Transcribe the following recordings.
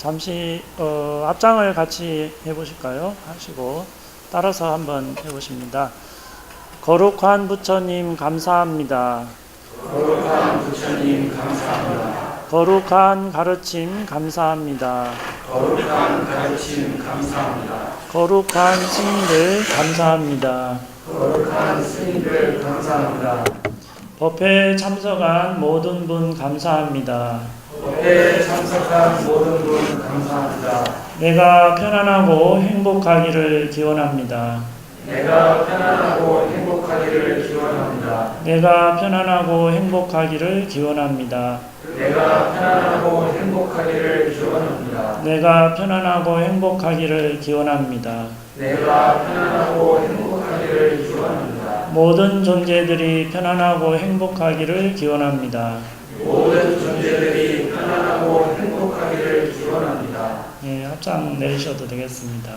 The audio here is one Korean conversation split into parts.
잠시 합장을 같이 해보실까요? 하시고 따라서 한번 해보십니다. 거룩한 부처님 감사합니다. 거룩한 부처님 감사합니다. 거룩한 가르침 감사합니다. 거룩한 가르침 감사합니다. 거룩한 스님들 감사합니다. 거룩한 스님들 감사합니다. 법회에 참석한 모든 분 감사합니다. 법회에 참석한 모든 분 감사합니다. 내가 편안하고 행복하기를 기원합니다. 내가 편안하고 행복하기를 기원합니다. 내가 편안하고 행복하기를 기원합니다. 내가 편안하고 행복하기를 기원합니다. 내가 편안하고 행복하기를 기원합니다. 내가 편안하고 행복하기를 기원합니다. 모든 존재들이 편안하고 행복하기를 기원합니다. 모든 존재들이 편안하고 행복하기를 기원합니다. 예, 합장 내리셔도 되겠습니다.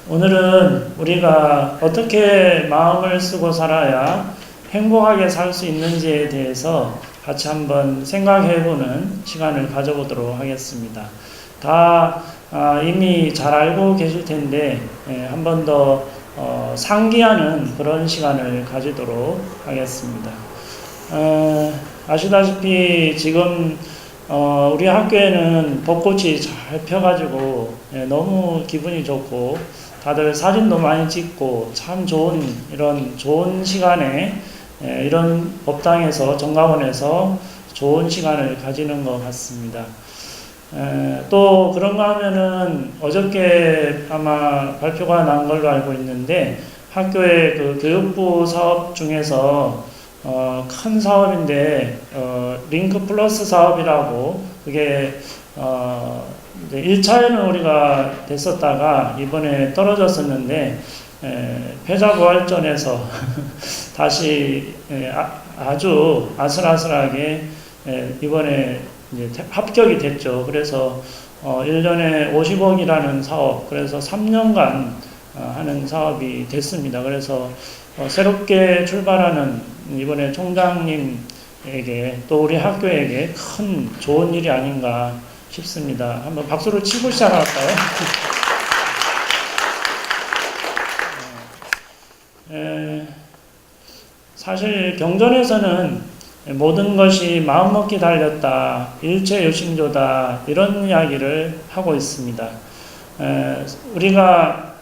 오늘은 우리가 어떻게 마음을 쓰고 살아야 행복하게 살 수 있는지에 대해서 같이 한번 생각해보는 시간을 가져보도록 하겠습니다. 다 이미 잘 알고 계실 텐데 한 번 더 상기하는 그런 시간을 가지도록 하겠습니다. 아시다시피 지금 우리 학교에는 벚꽃이 잘 펴가지고 너무 기분이 좋고 다들 사진도 많이 찍고 참 좋은 이런 좋은 시간에 이런 법당에서 정각원에서 좋은 시간을 가지는 것 같습니다. 또 그런가 하면은 어저께 아마 발표가 난 걸로 알고 있는데 학교의 그 교육부 사업 중에서 큰 사업인데 링크 플러스 사업이라고 그게 이제 1차에는 우리가 됐었다가 이번에 떨어졌었는데 패자부활전에서 다시 아주 아슬아슬하게 이번에 이제 합격이 됐죠. 그래서 1년에 50억이라는 사업, 그래서 3년간 하는 사업이 됐습니다. 그래서 새롭게 출발하는 이번에 총장님에게 또 우리 학교에게 큰 좋은 일이 아닌가 싶습니다. 한번 박수를 치고 시작할까요? 사실 경전에서는 모든 것이 마음먹기 달렸다, 일체요심조다 이런 이야기를 하고 있습니다. 우리가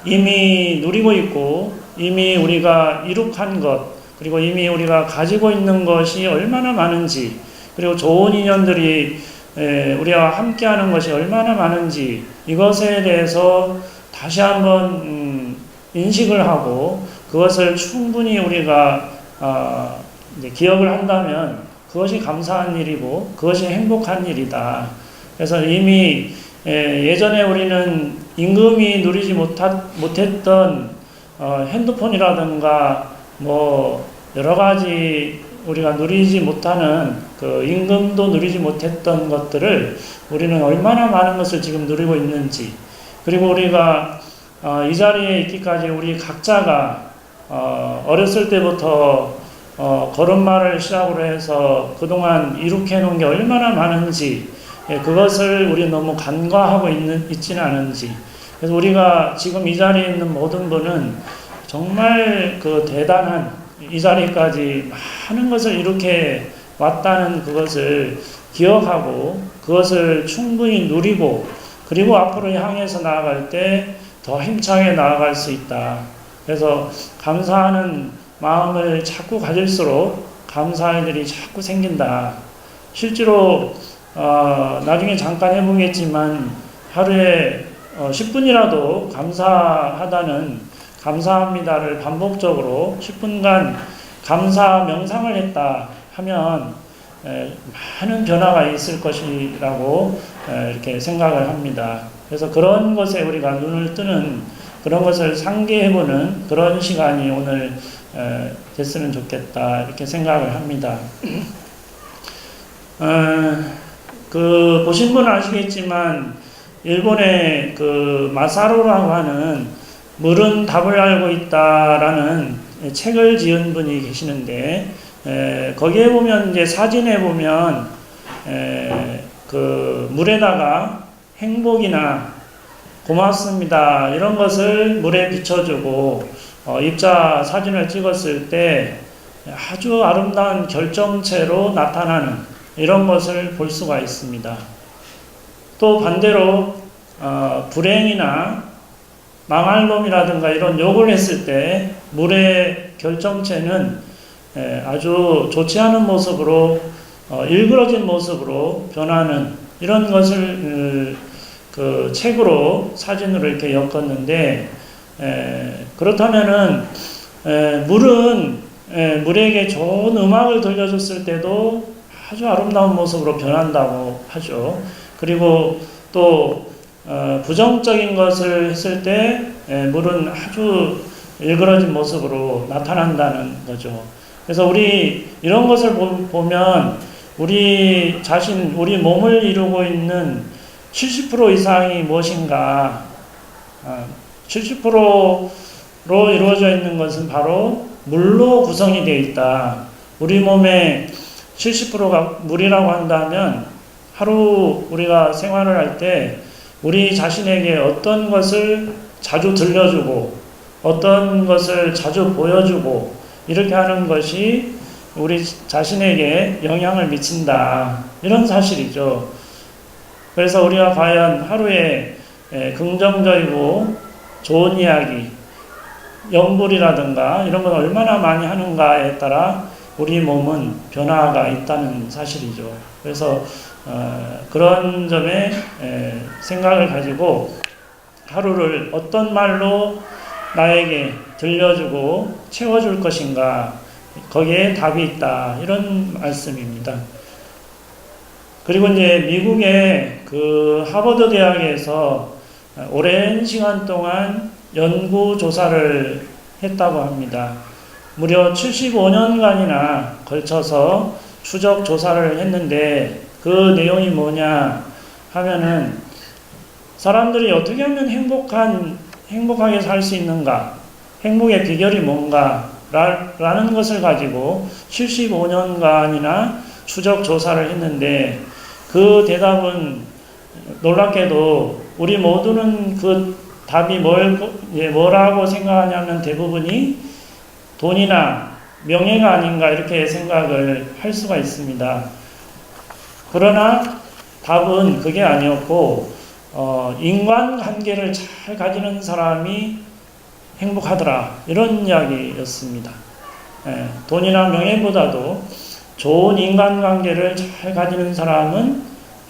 이미 누리고 있고 이미 우리가 이룩한 것 그리고 이미 우리가 가지고 있는 것이 얼마나 많은지 그리고 좋은 인연들이 우리와 함께하는 것이 얼마나 많은지 이것에 대해서 다시 한번 인식을 하고 그것을 충분히 우리가 이제 기억을 한다면 그것이 감사한 일이고 그것이 행복한 일이다. 그래서 이미 예전에 우리는 임금이 누리지 못했던 핸드폰이라든가 뭐 여러 가지 우리가 누리지 못하는 그 임금도 누리지 못했던 것들을 우리는 얼마나 많은 것을 지금 누리고 있는지 그리고 우리가 이 자리에 있기까지 우리 각자가 어렸을 때부터 걸음마를 시작으로 해서 그동안 이룩해 놓은 게 얼마나 많은지 그것을 우리 너무 간과하고 있지는 않은지 그래서 우리가 지금 이 자리에 있는 모든 분은 정말 그 대단한 이 자리까지 많은 것을 이렇게 왔다는 그것을 기억하고 그것을 충분히 누리고 그리고 앞으로 향해서 나아갈 때 더 힘차게 나아갈 수 있다. 그래서 감사하는 마음을 자꾸 가질수록 감사할 일이 자꾸 생긴다. 실제로 나중에 잠깐 해보겠지만 하루에 10분이라도 감사하다는 감사합니다를 반복적으로 10분간 감사 명상을 했다 하면 많은 변화가 있을 것이라고 이렇게 생각을 합니다. 그래서 그런 것에 우리가 눈을 뜨는 그런 것을 상기해보는 그런 시간이 오늘 됐으면 좋겠다 이렇게 생각을 합니다. 그 보신 분은 아시겠지만 일본의 그 마사루라고 하는 물은 답을 알고 있다라는 책을 지은 분이 계시는데 거기에 보면 이제 사진에 보면 그 물에다가 행복이나 고맙습니다 이런 것을 물에 비춰주고 입자 사진을 찍었을 때 아주 아름다운 결정체로 나타나는 이런 것을 볼 수가 있습니다. 또 반대로 불행이나 망할 놈이라든가 이런 욕을 했을 때 물의 결정체는 아주 좋지 않은 모습으로 일그러진 모습으로 변하는 이런 것을 그 책으로 사진으로 이렇게 엮었는데 그렇다면은 물은 물에게 좋은 음악을 들려줬을 때도 아주 아름다운 모습으로 변한다고 하죠. 그리고 또 부정적인 것을 했을 때 물은 아주 일그러진 모습으로 나타난다는 거죠. 그래서 우리 이런 것을 보면 우리 자신, 우리 몸을 이루고 있는 70% 이상이 무엇인가? 70%로 이루어져 있는 것은 바로 물로 구성이 되어 있다. 우리 몸의 70%가 물이라고 한다면 하루 우리가 생활을 할 때 우리 자신에게 어떤 것을 자주 들려주고 어떤 것을 자주 보여주고 이렇게 하는 것이 우리 자신에게 영향을 미친다. 이런 사실이죠. 그래서 우리가 과연 하루에 긍정적이고 좋은 이야기, 연불이라든가 이런 걸 얼마나 많이 하는가에 따라 우리 몸은 변화가 있다는 사실이죠. 그래서 그런 점에 생각을 가지고 하루를 어떤 말로 나에게 들려주고 채워줄 것인가 거기에 답이 있다 이런 말씀입니다. 그리고 이제 미국의 그 하버드 대학에서 오랜 시간 동안 연구 조사를 했다고 합니다. 무려 75년간이나 걸쳐서 추적 조사를 했는데 그 내용이 뭐냐 하면은 사람들이 어떻게 하면 행복하게 살 수 있는가, 행복의 비결이 뭔가 라는 것을 가지고 75년간이나 추적 조사를 했는데 그 대답은 놀랍게도 우리 모두는 그 답이 뭐라고 생각하냐면 대부분이 돈이나 명예가 아닌가 이렇게 생각을 할 수가 있습니다. 그러나 답은 그게 아니었고 인간관계를 잘 가지는 사람이 행복하더라 이런 이야기였습니다. 돈이나 명예보다도 좋은 인간관계를 잘 가지는 사람은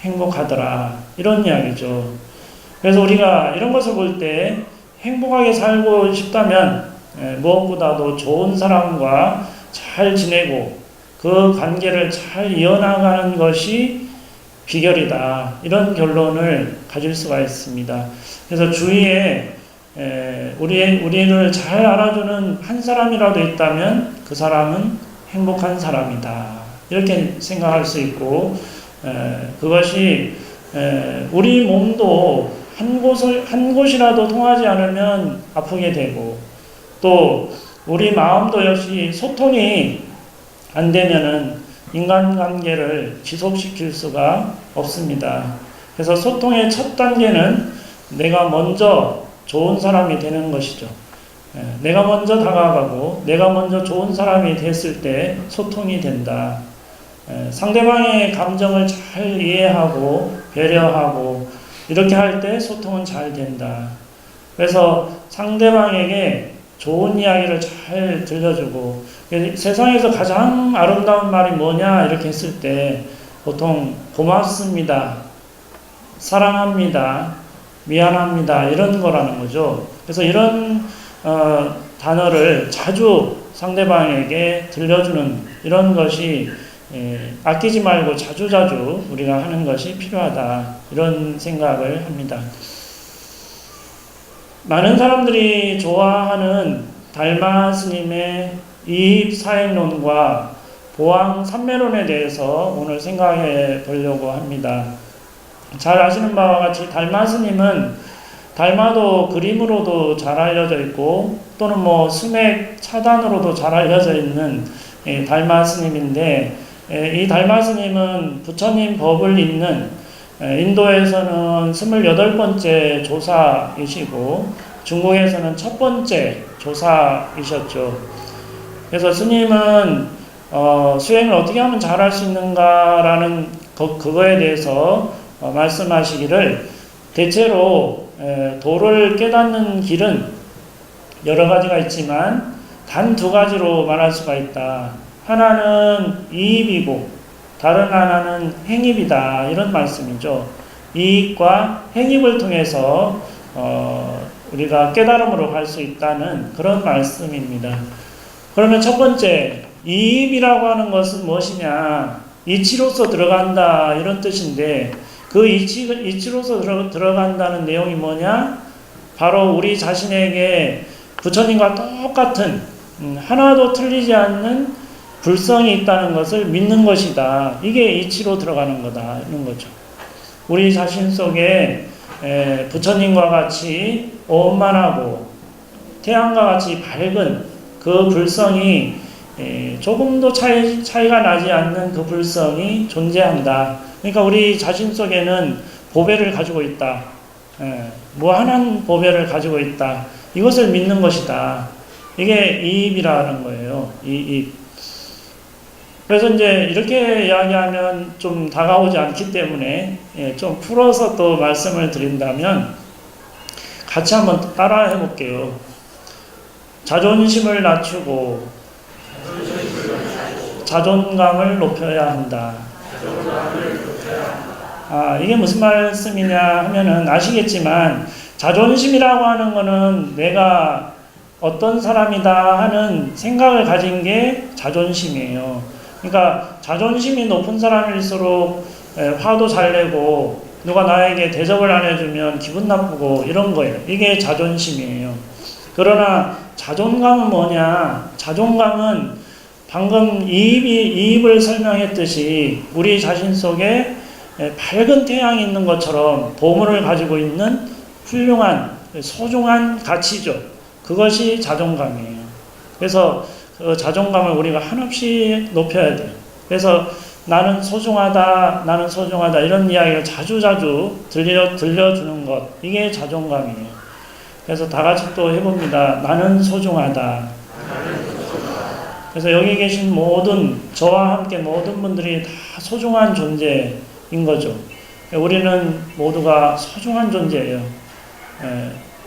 행복하더라 이런 이야기죠. 그래서 우리가 이런 것을 볼 때 행복하게 살고 싶다면 무엇보다도 좋은 사람과 잘 지내고 그 관계를 잘 이어나가는 것이 비결이다 이런 결론을 가질 수가 있습니다. 그래서 주위에 우리를 잘 알아주는 한 사람이라도 있다면 그 사람은 행복한 사람이다 이렇게 생각할 수 있고 그것이 우리 몸도 한 곳이라도 통하지 않으면 아프게 되고 또 우리 마음도 역시 소통이 안 되면은 인간관계를 지속시킬 수가 없습니다. 그래서 소통의 첫 단계는 내가 먼저 좋은 사람이 되는 것이죠. 내가 먼저 다가가고 내가 먼저 좋은 사람이 됐을 때 소통이 된다. 상대방의 감정을 잘 이해하고 배려하고 이렇게 할 때 소통은 잘 된다. 그래서 상대방에게 좋은 이야기를 잘 들려주고 세상에서 가장 아름다운 말이 뭐냐 이렇게 했을 때 보통 고맙습니다, 사랑합니다, 미안합니다 이런 거라는 거죠. 그래서 이런 단어를 자주 상대방에게 들려주는 이런 것이 아끼지 말고 자주자주 우리가 하는 것이 필요하다 이런 생각을 합니다. 많은 사람들이 좋아하는 달마 스님의 이입사행론과 보왕 삼매론에 대해서 오늘 생각해 보려고 합니다. 잘 아시는 바와 같이 달마 스님은 달마도 그림으로도 잘 알려져 있고 또는 스맥 차단으로도 잘 알려져 있는 달마 스님인데 이 달마 스님은 부처님 법을 잇는 인도에서는 28번째 조사이시고 중국에서는 첫 번째 조사이셨죠. 그래서 스님은 수행을 어떻게 하면 잘할 수 있는가라는 그거에 대해서 말씀하시기를 대체로 도를 깨닫는 길은 여러 가지가 있지만 단 두 가지로 말할 수가 있다. 하나는 이입이고 다른 하나는 행입이다. 이런 말씀이죠. 이익과 행입을 통해서 우리가 깨달음으로 갈 수 있다는 그런 말씀입니다. 그러면 첫 번째, 이입이라고 하는 것은 무엇이냐? 이치로서 들어간다 이런 뜻인데 그 이치로서 들어간다는 내용이 뭐냐? 바로 우리 자신에게 부처님과 똑같은 하나도 틀리지 않는 불성이 있다는 것을 믿는 것이다. 이게 이치로 들어가는 거다 이런 거죠. 우리 자신 속에 부처님과 같이 원만하고 태양과 같이 밝은 그 불성이 조금도 차이가 나지 않는 그 불성이 존재한다. 그러니까 우리 자신 속에는 보배를 가지고 있다. 무한한 보배를 가지고 있다. 이것을 믿는 것이다. 이게 이입이라는 거예요. 이입. 그래서 이제 이렇게 이야기하면 좀 다가오지 않기 때문에 좀 풀어서 또 말씀을 드린다면 같이 한번 따라 해볼게요. 자존심을 낮추고 자존감을 높여야 한다. 이게 무슨 말씀이냐 하면은 아시겠지만 자존심이라고 하는 거는 내가 어떤 사람이다 하는 생각을 가진 게 자존심이에요. 그러니까 자존심이 높은 사람일수록 화도 잘 내고 누가 나에게 대접을 안 해주면 기분 나쁘고 이런 거예요. 이게 자존심이에요. 그러나 자존감은 뭐냐? 자존감은 방금 이입을 설명했듯이 우리 자신 속에 밝은 태양이 있는 것처럼 보물을 가지고 있는 훌륭한 소중한 가치죠. 그것이 자존감이에요. 그래서 그 자존감을 우리가 한없이 높여야 돼요. 그래서 나는 소중하다, 나는 소중하다 이런 이야기를 자주자주 들려주는 것, 이게 자존감이에요. 그래서 다 같이 또 해봅니다. 나는 소중하다. 그래서 여기 계신 모든 저와 함께 모든 분들이 다 소중한 존재인 거죠. 우리는 모두가 소중한 존재예요.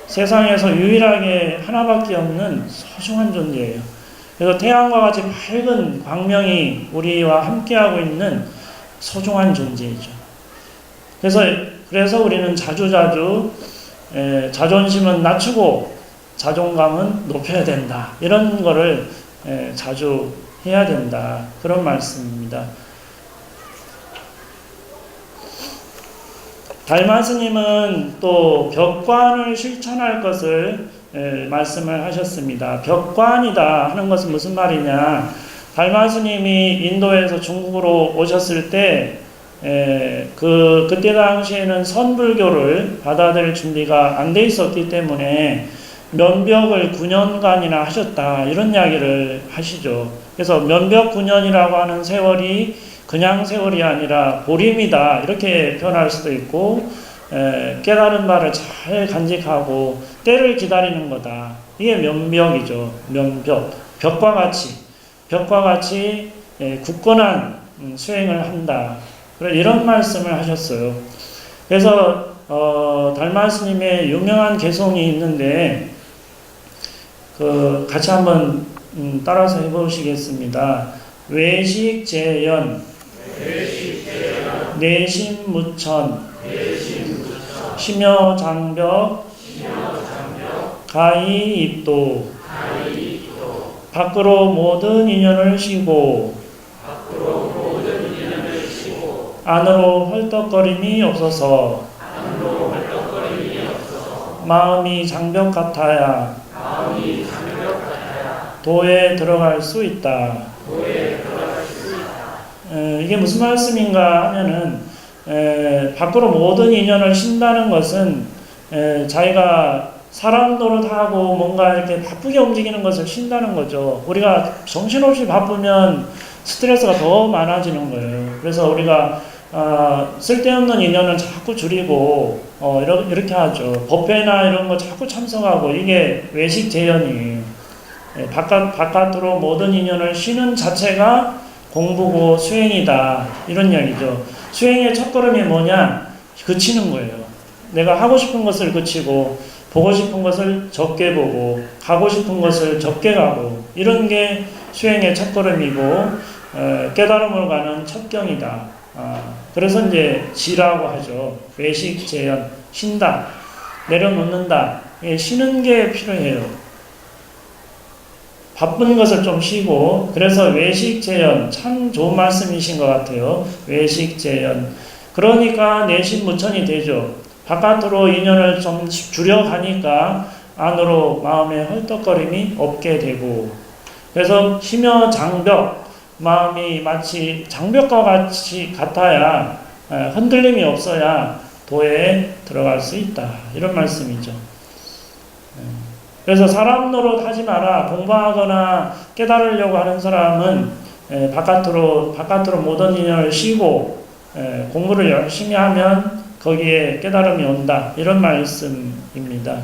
세상에서 유일하게 하나밖에 없는 소중한 존재예요. 그래서 태양과 같이 밝은 광명이 우리와 함께하고 있는 소중한 존재이죠. 그래서 우리는 자주자주 자존심은 낮추고 자존감은 높여야 된다. 이런 거를 자주 해야 된다. 그런 말씀입니다. 달마 스님은 또 벽관을 실천할 것을 말씀을 하셨습니다. 벽관이다 하는 것은 무슨 말이냐? 달마 스님이 인도에서 중국으로 오셨을 때 그때 당시에는 선불교를 받아들일 준비가 안 돼 있었기 때문에 면벽을 9년간이나 하셨다 이런 이야기를 하시죠. 그래서 면벽 9년이라고 하는 세월이 그냥 세월이 아니라 보림이다 이렇게 표현할 수도 있고 깨달은 바를 잘 간직하고 때를 기다리는 거다. 이게 면벽이죠. 면벽. 벽과 같이 굳건한 수행을 한다. 이런 말씀을 하셨어요. 그래서 달마 스님의 유명한 개송이 있는데 같이 한번 따라서 해보시겠습니다. 외식재연 내심무천 심여장벽 가이입도 밖으로 모든 인연을 쉬고 안으로 헐떡거림이 없어서 마음이 장벽 같아야 도에 들어갈 수 있다. 이게 무슨 말씀인가 하면은 밖으로 모든 인연을 쉰다는 것은 자기가 사람 노릇하고 뭔가 이렇게 바쁘게 움직이는 것을 쉰다는 거죠. 우리가 정신없이 바쁘면 스트레스가 더 많아지는 거예요. 그래서 우리가 쓸데없는 인연을 자꾸 줄이고 이렇게 하죠. 법회나 이런 거 자꾸 참석하고 이게 외식 재현이에요. 바깥으로 모든 인연을 쉬는 자체가 공부고 수행이다 이런 이야기죠. 수행의 첫걸음이 뭐냐? 그치는 거예요. 내가 하고 싶은 것을 그치고 보고 싶은 것을 적게 보고 가고 싶은 것을 적게 가고 이런 게 수행의 첫걸음이고 깨달음으로 가는 첫경이다. 그래서 이제 지라고 하죠. 외식 재현, 쉰다, 내려놓는다. 쉬는 게 필요해요. 바쁜 것을 좀 쉬고, 그래서 외식 재현, 참 좋은 말씀이신 것 같아요. 외식 재현. 그러니까 내심 무천이 되죠. 바깥으로 인연을 좀 줄여가니까 안으로 마음의 헐떡거림이 없게 되고, 그래서 심여 장벽, 마음이 마치 장벽과 같아야 흔들림이 없어야 도에 들어갈 수 있다. 이런 말씀이죠. 그래서 사람 노릇 하지 마라. 공부하거나 깨달으려고 하는 사람은 바깥으로 모든 인연을 쉬고 공부를 열심히 하면 거기에 깨달음이 온다. 이런 말씀입니다.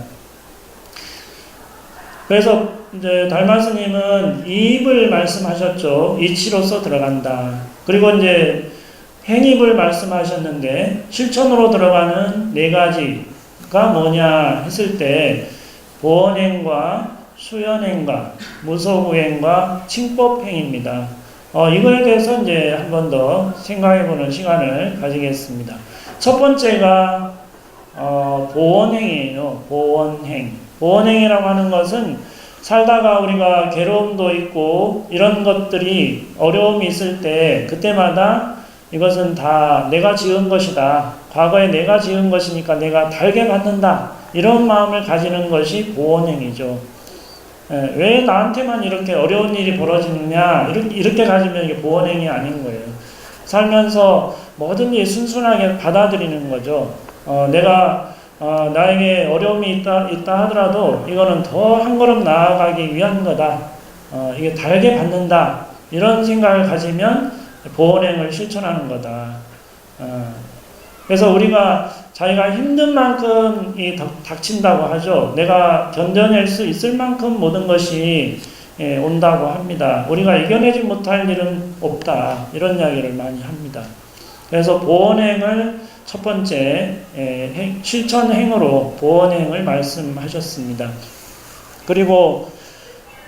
그래서 이제 달마 스님은 이입을 말씀하셨죠. 이치로서 들어간다. 그리고 이제 행입을 말씀하셨는데 실천으로 들어가는 네 가지가 뭐냐 했을 때 보언행과 수연행과 무소구행과 칭법행입니다. 이거에 대해서 이제 한 번 더 생각해보는 시간을 가지겠습니다. 첫 번째가 보언행이에요. 보언행. 보언행이라고 하는 것은 살다가 우리가 괴로움도 있고 이런 것들이 어려움이 있을 때 그때마다 이것은 다 내가 지은 것이다. 과거에 내가 지은 것이니까 내가 달게 받는다. 이런 마음을 가지는 것이 보언행이죠. 왜 나한테만 이렇게 어려운 일이 벌어지느냐 이렇게 가지면 이게 보언행이 아닌 거예요. 살면서 뭐든지 순순하게 받아들이는 거죠. 내가 나에게 어려움이 있다 하더라도 이거는 더 한 걸음 나아가기 위한 거다. 이게 달게 받는다. 이런 생각을 가지면 보언행을 실천하는 거다. 그래서 우리가 자기가 힘든 만큼 닥친다고 하죠. 내가 견뎌낼 수 있을 만큼 모든 것이 온다고 합니다. 우리가 이겨내지 못할 일은 없다. 이런 이야기를 많이 합니다. 그래서 보언행을 첫 번째 실천행으로 보언행을 말씀하셨습니다. 그리고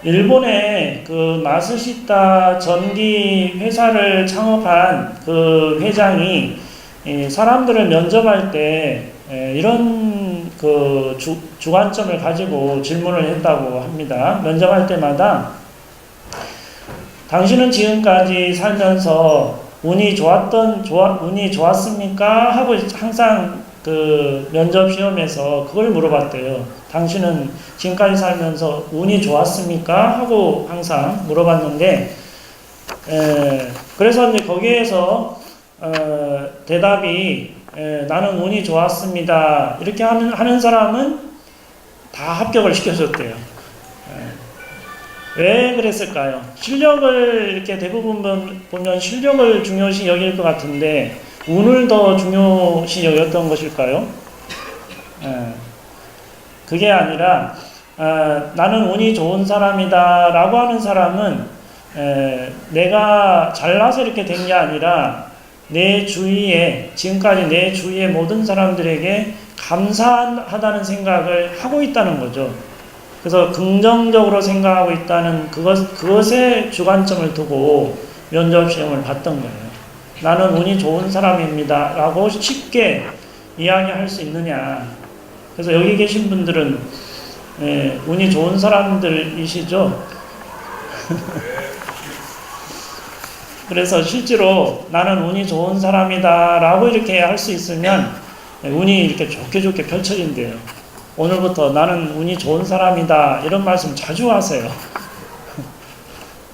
일본의 그 마스시타 전기 회사를 창업한 그 회장이 사람들을 면접할 때 이런 그 주관점을 가지고 질문을 했다고 합니다. 면접할 때마다 당신은 지금까지 살면서 운이 좋았습니까? 하고 항상 그 면접 시험에서 그걸 물어봤대요. 당신은 지금까지 살면서 운이 좋았습니까? 하고 항상 물어봤는데, 그래서 이제 거기에서 대답이 나는 운이 좋았습니다. 이렇게 하는 사람은 다 합격을 시켜줬대요. 왜 그랬을까요? 실력을 이렇게 대부분 보면 실력을 중요시 여길 것 같은데 운을 더 중요시 여겼던 것일까요? 그게 아니라 나는 운이 좋은 사람이다 라고 하는 사람은 내가 잘나서 이렇게 된 게 아니라 내 주위에 지금까지 내 주위의 모든 사람들에게 감사하다는 생각을 하고 있다는 거죠. 그래서 긍정적으로 생각하고 있다는 그것에 주관점을 두고 면접 시험을 봤던 거예요. 나는 운이 좋은 사람입니다 라고 쉽게 이야기할 수 있느냐. 그래서 여기 계신 분들은 운이 좋은 사람들이시죠. 그래서 실제로 나는 운이 좋은 사람이다 라고 이렇게 할 수 있으면 운이 이렇게 좋게 펼쳐진대요. 오늘부터 나는 운이 좋은 사람이다 이런 말씀 자주 하세요.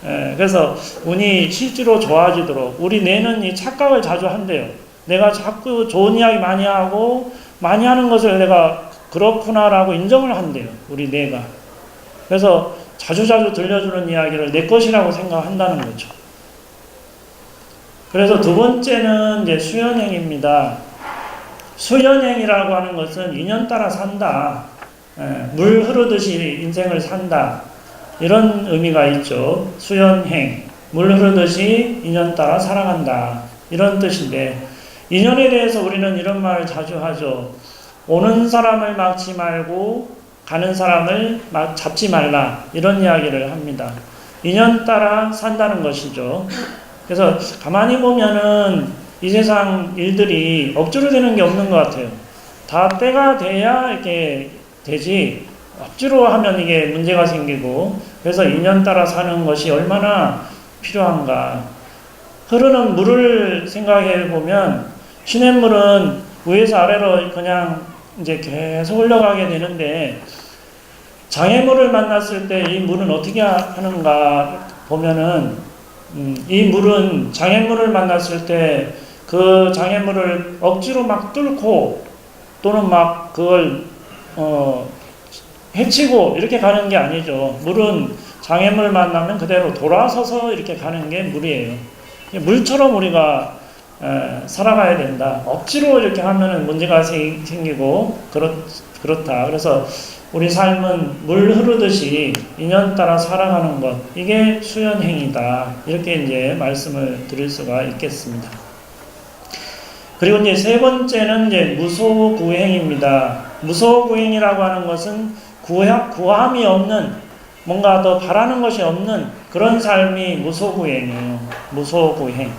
그래서 운이 실제로 좋아지도록 우리 뇌는 이 착각을 자주 한대요. 내가 자꾸 좋은 이야기 많이 하고 많이 하는 것을 내가 그렇구나라고 인정을 한대요. 우리 뇌가. 그래서 자주자주 들려주는 이야기를 내 것이라고 생각한다는 거죠. 그래서 두 번째는 이제 수연행입니다. 수연행이라고 하는 것은 인연 따라 산다. 물 흐르듯이 인생을 산다. 이런 의미가 있죠. 수연행. 물 흐르듯이 인연 따라 살아간다. 이런 뜻인데, 인연에 대해서 우리는 이런 말을 자주 하죠. 오는 사람을 막지 말고 가는 사람을 잡지 말라. 이런 이야기를 합니다. 인연 따라 산다는 것이죠. 그래서 가만히 보면은 이 세상 일들이 억지로 되는 게 없는 것 같아요. 다 때가 돼야 이렇게 되지, 억지로 하면 이게 문제가 생기고, 그래서 인연 따라 사는 것이 얼마나 필요한가. 흐르는 물을 생각해 보면 시냇물은 위에서 아래로 그냥 이제 계속 흘러가게 되는데, 장애물을 만났을 때 이 물은 어떻게 하는가 보면은, 이 물은 장애물을 만났을 때 그 장애물을 억지로 막 뚫고 또는 막 그걸 해치고 이렇게 가는 게 아니죠. 물은 장애물 만나면 그대로 돌아서서 이렇게 가는 게 물이에요. 물처럼 우리가 살아가야 된다. 억지로 이렇게 하면은 문제가 생기고 그렇다. 그래서 우리 삶은 물 흐르듯이 인연 따라 살아가는 것, 이게 수연행이다. 이렇게 이제 말씀을 드릴 수가 있겠습니다. 그리고 이제 세 번째는 이제 무소구행입니다. 무소구행이라고 하는 것은 구함이 없는, 뭔가 더 바라는 것이 없는 그런 삶이 무소구행이에요. 무소구행.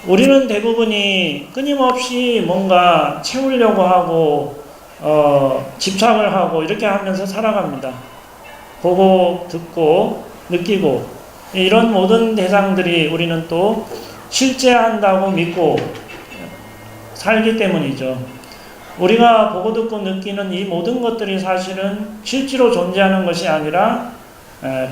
우리는 대부분이 끊임없이 뭔가 채우려고 하고, 집착을 하고 이렇게 하면서 살아갑니다. 보고, 듣고, 느끼고, 이런 모든 대상들이 우리는 또 실제한다고 믿고 살기 때문이죠. 우리가 보고 듣고 느끼는 이 모든 것들이 사실은 실제로 존재하는 것이 아니라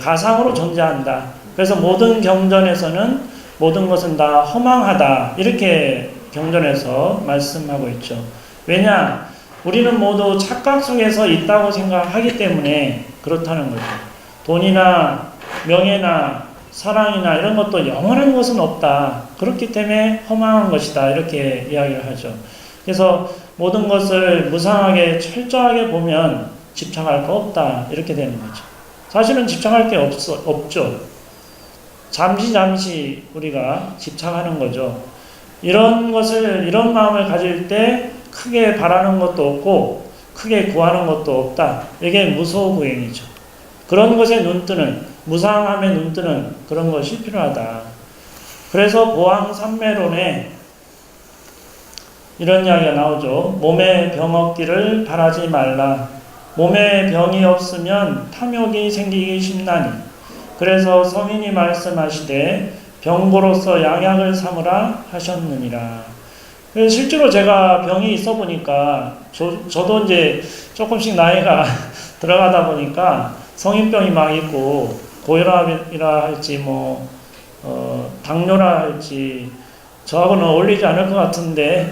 가상으로 존재한다. 그래서 모든 경전에서는 모든 것은 다 허망하다. 이렇게 경전에서 말씀하고 있죠. 왜냐? 우리는 모두 착각 속에서 있다고 생각하기 때문에 그렇다는 거죠. 돈이나 명예나 사랑이나 이런 것도 영원한 것은 없다. 그렇기 때문에 허망한 것이다. 이렇게 이야기를 하죠. 그래서 모든 것을 무상하게 철저하게 보면 집착할 거 없다. 이렇게 되는 거죠. 사실은 집착할 게 없죠. 잠시 우리가 집착하는 거죠. 이런 마음을 가질 때 크게 바라는 것도 없고 크게 구하는 것도 없다. 이게 무소구행이죠. 그런 것에 눈뜨는, 무상함에 눈뜨는 그런 것이 필요하다. 그래서 보항삼매론에 이런 이야기가 나오죠. 몸에 병 없기를 바라지 말라. 몸에 병이 없으면 탐욕이 생기기 쉽나니. 그래서 성인이 말씀하시되 병고로서 양약을 삼으라 하셨느니라. 그래서 실제로 제가 병이 있어 보니까 저도 이제 조금씩 나이가 들어가다 보니까 성인병이 막 있고, 고혈압이라 할지 당뇨라 할지 저하고는 어울리지 않을 것 같은데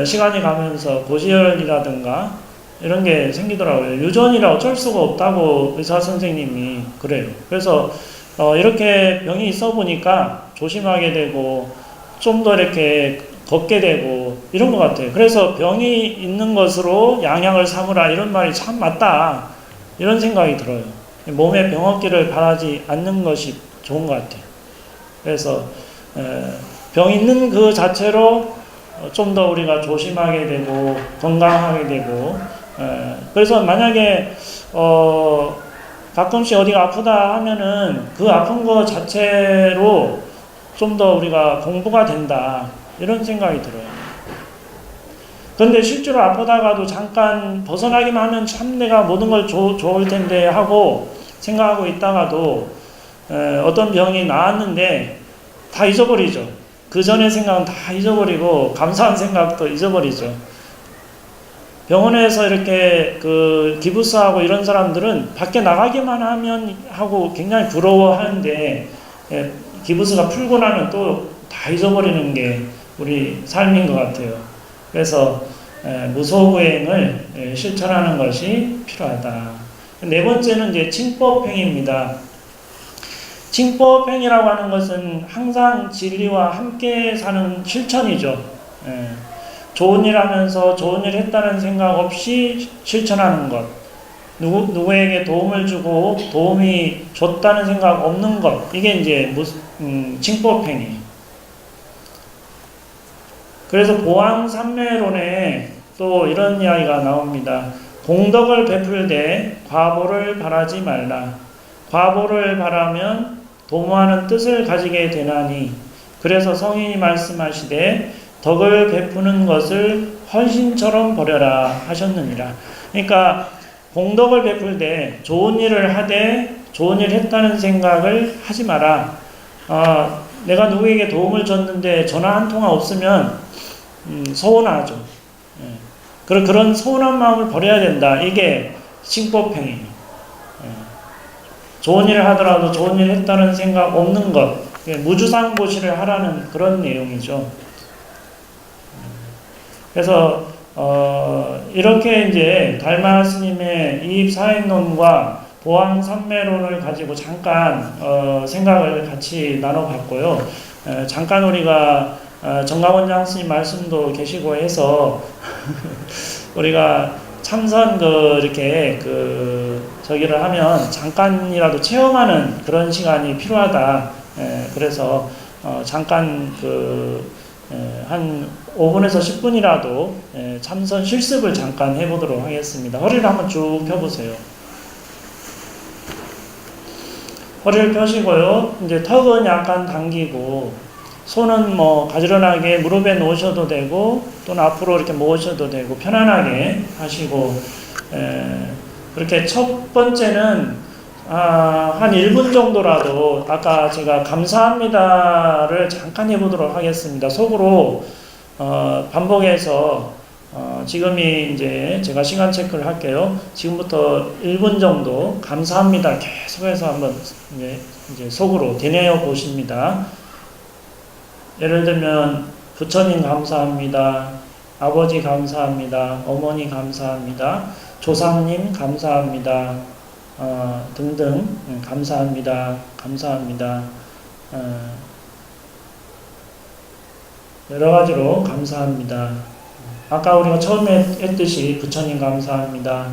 시간이 가면서 고지혈이라든가 이런 게 생기더라고요. 유전이라 어쩔 수가 없다고 의사 선생님이 그래요. 그래서 이렇게 병이 있어 보니까 조심하게 되고 좀 더 이렇게 걷게 되고 이런 것 같아요. 그래서 병이 있는 것으로 양약을 삼으라, 이런 말이 참 맞다, 이런 생각이 들어요. 몸에 병 없기를 바라지 않는 것이 좋은 것 같아요. 그래서 병 있는 그 자체로 좀 더 우리가 조심하게 되고 건강하게 되고, 그래서 만약에 가끔씩 어디가 아프다 하면은 그 아픈 거 자체로 좀 더 우리가 공부가 된다, 이런 생각이 들어요. 그런데 실제로 아프다가도 잠깐 벗어나기만 하면 참 내가 모든 걸 좋을 텐데 하고 생각하고 있다가도 어떤 병이 나았는데 다 잊어버리죠. 그 전의 생각은 다 잊어버리고 감사한 생각도 잊어버리죠. 병원에서 이렇게 기부스하고 이런 사람들은 밖에 나가기만 하고 굉장히 부러워하는데, 기부스가 풀고 나면 또 다 잊어버리는 게 우리 삶인 것 같아요. 그래서 무소부행을 실천하는 것이 필요하다. 네 번째는 이제 칭법행위입니다. 칭법행위라고 하는 것은 항상 진리와 함께 사는 실천이죠. 좋은 일 하면서 좋은 일 했다는 생각 없이 실천하는 것. 누구에게 도움을 주고 도움이 줬다는 생각 없는 것. 이게 이제 칭법행위. 그래서 보왕산매론에 또 이런 이야기가 나옵니다. 공덕을 베풀되 과보를 바라지 말라. 과보를 바라면 도모하는 뜻을 가지게 되나니 그래서 성인이 말씀하시되 덕을 베푸는 것을 헌신처럼 버려라 하셨느니라. 그러니까 공덕을 베풀되 좋은 일을 하되 좋은 일 했다는 생각을 하지 마라. 내가 누구에게 도움을 줬는데 전화 한 통화 없으면 서운하죠. 그런 서운한 마음을 버려야 된다. 이게 칭법행위. 좋은 일을 하더라도 좋은 일을 했다는 생각 없는 것. 무주상보시를 하라는 그런 내용이죠. 그래서 이렇게 이제 달마 스님의 이입사행론과 보왕산매론을 가지고 잠깐 생각을 같이 나눠봤고요. 잠깐 우리가 정감원장 스님 말씀도 계시고 해서 우리가 참선 이렇게 저기를 하면 잠깐이라도 체험하는 그런 시간이 필요하다. 그래서 잠깐 한 5분에서 10분이라도 참선 실습을 잠깐 해보도록 하겠습니다. 허리를 한번 쭉 펴보세요. 허리를 펴시고요. 이제 턱은 약간 당기고 손은 가지런하게 무릎에 놓으셔도 되고 또는 앞으로 이렇게 모으셔도 되고 편안하게 하시고 그렇게 첫 번째는 한 1분 정도라도 아까 제가 감사합니다를 잠깐 해보도록 하겠습니다. 속으로 반복해서 지금이 이제 제가 시간 체크를 할게요. 지금부터 1분 정도 감사합니다 계속해서 한번 이제 속으로 되뇌어 보십니다. 예를 들면 부처님 감사합니다. 아버지 감사합니다. 어머니 감사합니다. 조상님 감사합니다. 등등 감사합니다. 감사합니다. 여러 가지로 감사합니다. 아까 우리가 처음에 했듯이 부처님 감사합니다.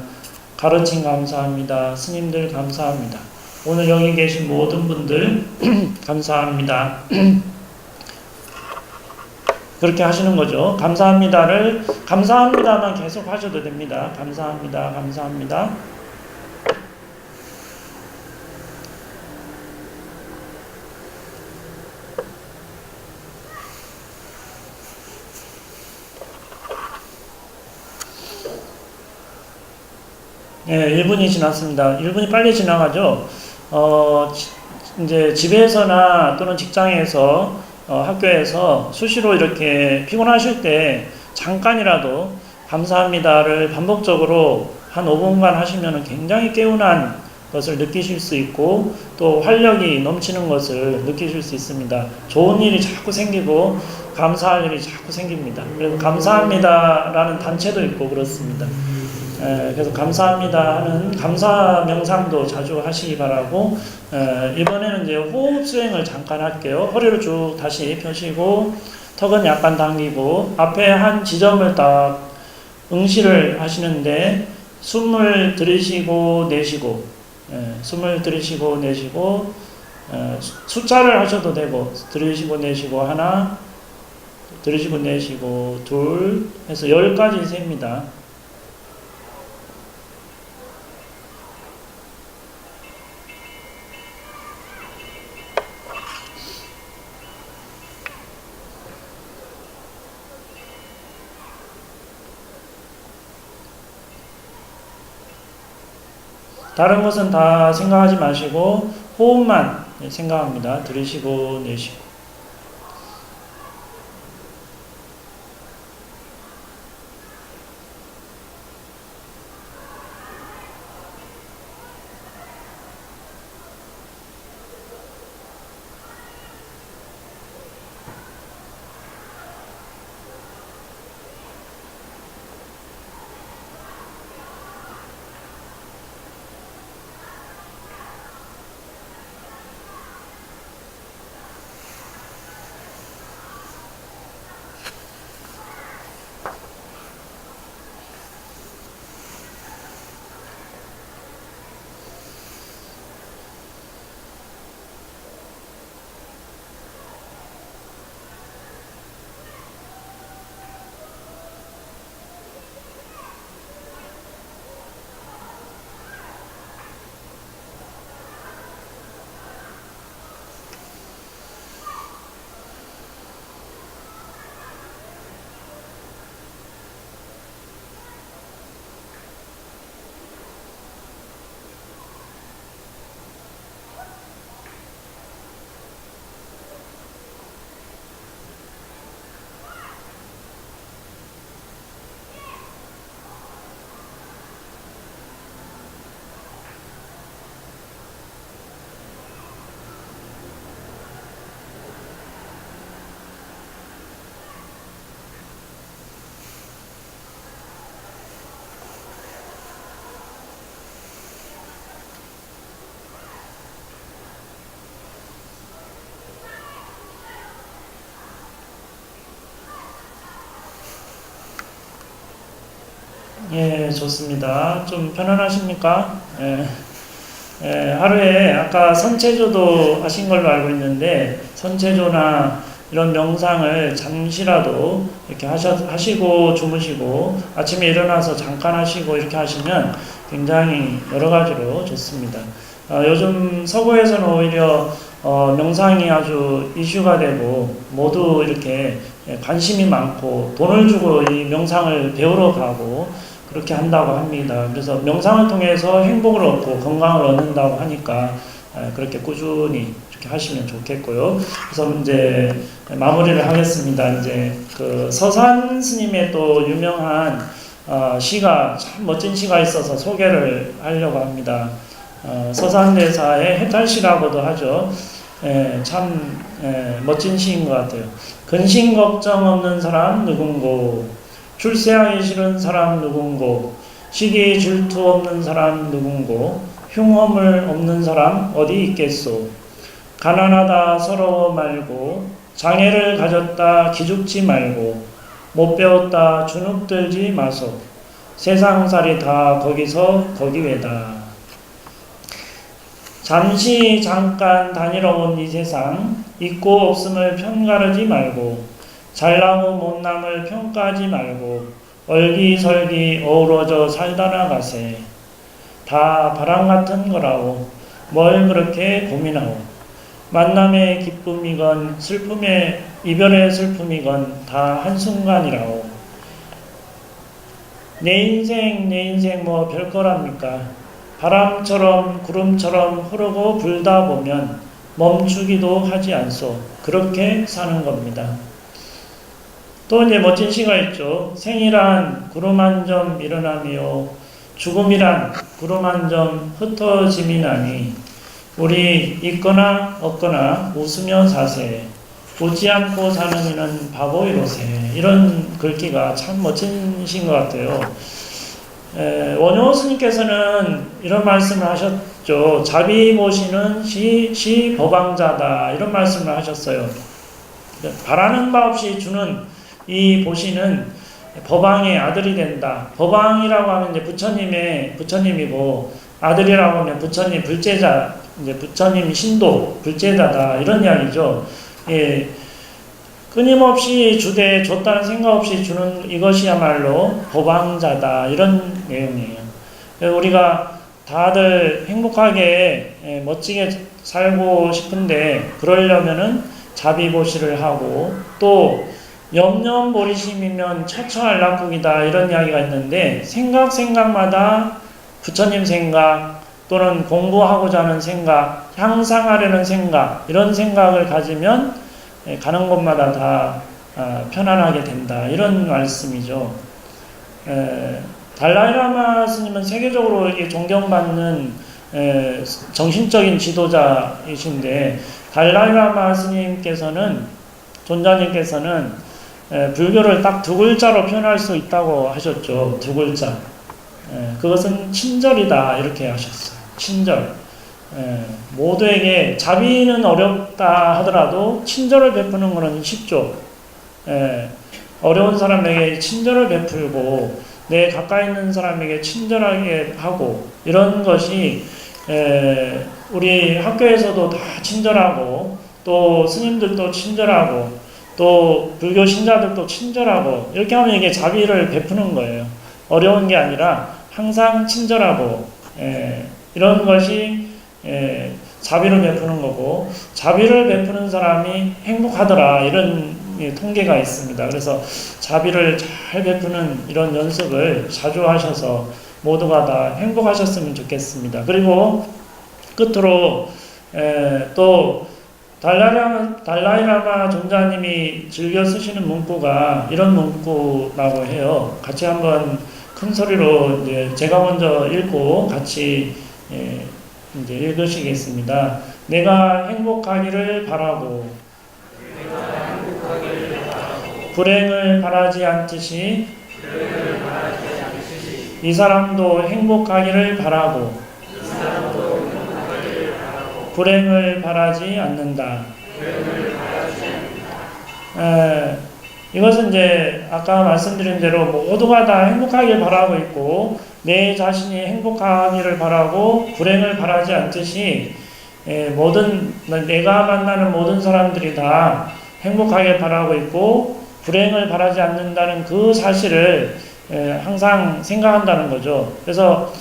가르침 감사합니다. 스님들 감사합니다. 오늘 여기 계신 모든 분들 감사합니다. 그렇게 하시는 거죠. 감사합니다만 계속 하셔도 됩니다. 감사합니다. 감사합니다. 네, 1분이 지났습니다. 1분이 빨리 지나가죠. 이제 집에서나 또는 직장에서 학교에서 수시로 이렇게 피곤하실 때 잠깐이라도 감사합니다를 반복적으로 한 5분간 하시면 굉장히 개운한 것을 느끼실 수 있고 또 활력이 넘치는 것을 느끼실 수 있습니다. 좋은 일이 자꾸 생기고 감사할 일이 자꾸 생깁니다. 그래서 감사합니다라는 단체도 있고 그렇습니다. 그래서 감사합니다 하는 감사 명상도 자주 하시기 바라고, 이번에는 이제 호흡 수행을 잠깐 할게요. 허리를 쭉 다시 펴시고 턱은 약간 당기고 앞에 한 지점을 딱 응시를 하시는데 숨을 들이쉬고 내쉬고, 숨을 들이쉬고 내쉬고, 숫자를 하셔도 되고 들이쉬고 내쉬고 하나, 들이쉬고 내쉬고 둘 해서 10까지 셉니다. 다른 것은 다 생각하지 마시고 호흡만 생각합니다. 들이쉬고 내쉬고. 예, 좋습니다. 좀 편안하십니까? 예. 예, 하루에 아까 선체조도 하신 걸로 알고 있는데 선체조나 이런 명상을 잠시라도 이렇게 하시고 주무시고 아침에 일어나서 잠깐 하시고 이렇게 하시면 굉장히 여러 가지로 좋습니다. 요즘 서구에서는 오히려 명상이 아주 이슈가 되고 모두 이렇게 관심이 많고 돈을 주고 이 명상을 배우러 가고 그렇게 한다고 합니다. 그래서 명상을 통해서 행복을 얻고 건강을 얻는다고 하니까 그렇게 꾸준히 이렇게 하시면 좋겠고요. 그래서 이제 마무리를 하겠습니다. 이제 그 서산 스님의 또 유명한 시가 참 멋진 시가 있어서 소개를 하려고 합니다. 서산대사의 해탈시라고도 하죠. 참 멋진 시인 것 같아요. 근심 걱정 없는 사람 누군고, 출세하기 싫은 사람 누군고, 시기 질투 없는 사람 누군고, 흉허물 없는 사람 어디 있겠소. 가난하다 서러워 말고, 장애를 가졌다 기죽지 말고, 못 배웠다 주눅들지 마소. 세상살이 다 거기서 거기외다. 잠시 잠깐 다니러 온 이 세상, 있고 없음을 편가르지 말고, 잘나고 못남을 평가하지 말고 얼기설기 어우러져 살다 나가세. 다 바람 같은 거라오. 뭘 그렇게 고민하오. 만남의 기쁨이건 슬픔의 이별의 슬픔이건 다 한순간이라오. 내 인생 뭐 별거랍니까. 바람처럼 구름처럼 흐르고 불다 보면 멈추기도 하지 않소. 그렇게 사는 겁니다. 또 이제 멋진 시가 있죠. 생이란 구름 한 점 일어나며 죽음이란 구름 한 점 흩어짐이나니 우리 있거나 없거나 웃으며 사세. 웃지 않고 사는 이는 바보이로세. 이런 글귀가 참 멋진 시인 것 같아요. 원효 스님께서는 이런 말씀을 하셨죠. 자비 모시는 시 법왕자다. 이런 말씀을 하셨어요. 바라는 바 없이 주는 이 보시는 법왕의 아들이 된다. 법왕이라고 하면 이제 부처님이고 아들이라고 하면 부처님 불제자, 이제 부처님 신도 불제자다 이런 이야기죠. 예, 끊임없이 주되 줬다는 생각 없이 주는 이것이야말로 법왕자다 이런 내용이에요. 우리가 다들 행복하게 멋지게 살고 싶은데 그러려면은 자비보시를 하고 또 염려보리심이면 처처안락국이다 이런 이야기가 있는데 생각마다 부처님 생각 또는 공부하고자 하는 생각, 향상하려는 생각 이런 생각을 가지면 가는 곳마다 다 편안하게 된다 이런 말씀이죠. 달라이라마 스님은 세계적으로 존경받는 정신적인 지도자이신데 달라이라마 스님께서는 존자님께서는 불교를 딱 두 글자로 표현할 수 있다고 하셨죠. 두 글자. 그것은 친절이다 이렇게 하셨어요. 친절. 모두에게 자비는 어렵다 하더라도 친절을 베푸는 것은 쉽죠. 어려운 사람에게 친절을 베풀고 내 가까이 있는 사람에게 친절하게 하고 이런 것이 우리 학교에서도 다 친절하고 또 스님들도 친절하고 또 불교 신자들도 친절하고 이렇게 하면 이게 자비를 베푸는 거예요. 어려운 게 아니라 항상 친절하고 이런 것이 자비를 베푸는 거고 자비를 베푸는 사람이 행복하더라 이런 통계가 있습니다. 그래서 자비를 잘 베푸는 이런 연습을 자주 하셔서 모두가 다 행복하셨으면 좋겠습니다. 그리고 끝으로 또 달라이라마 존자님이 즐겨 쓰시는 문구가 이런 문구라고 해요. 같이 한번 큰 소리로 이제 제가 먼저 읽고 같이 이제 읽으시겠습니다. 내가 행복하기를 바라고 불행을 바라지 않듯이 이 사람도 행복하기를 바라고 불행을 바라지 않는다. 이것은 이제 아까 말씀드린 대로 모두가 다 행복하길 바라고 있고 내 자신이 행복하기를 바라고 불행을 바라지 않듯이 내가 만나는 모든 사람들이 다 행복하게 바라고 있고 불행을 바라지 않는다는 그 사실을 항상 생각한다는 거죠. 그래서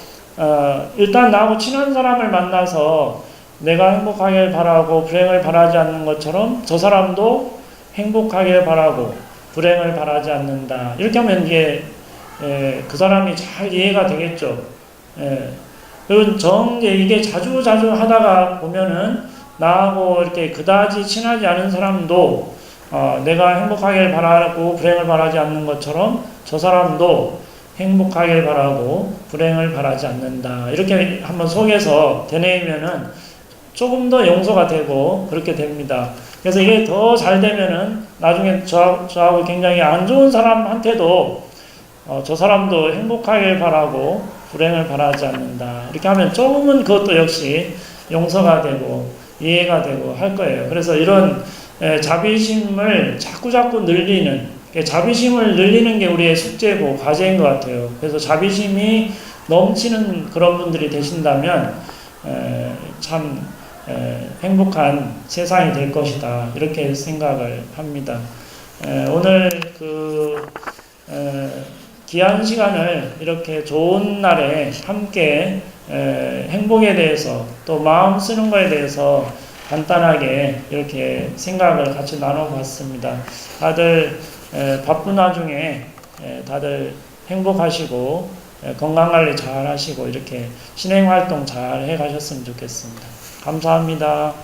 일단 나하고 친한 사람을 만나서 내가 행복하길 바라고 불행을 바라지 않는 것처럼 저 사람도 행복하길 바라고 불행을 바라지 않는다. 이렇게 하면 이게 그 사람이 잘 이해가 되겠죠. 그리고 이게 자주 하다가 보면은 나하고 이렇게 그다지 친하지 않은 사람도 내가 행복하길 바라고 불행을 바라지 않는 것처럼 저 사람도 행복하길 바라고 불행을 바라지 않는다. 이렇게 한번 속에서 되뇌이면은 조금 더 용서가 되고 그렇게 됩니다. 그래서 이게 더 잘 되면은 나중에 저하고 굉장히 안 좋은 사람한테도 저 사람도 행복하길 바라고 불행을 바라지 않는다. 이렇게 하면 조금은 그것도 역시 용서가 되고 이해가 되고 할 거예요. 그래서 이런 자비심을 자꾸 늘리는, 자비심을 늘리는 게 우리의 숙제고 과제인 것 같아요. 그래서 자비심이 넘치는 그런 분들이 되신다면 참 행복한 세상이 될 것이다. 이렇게 생각을 합니다. 오늘 귀한 시간을 이렇게 좋은 날에 함께 행복에 대해서 또 마음 쓰는 거에 대해서 간단하게 이렇게 생각을 같이 나눠봤습니다. 다들 바쁜 와중에 다들 행복하시고 건강관리 잘 하시고 이렇게 신행활동 잘 해가셨으면 좋겠습니다. 감사합니다.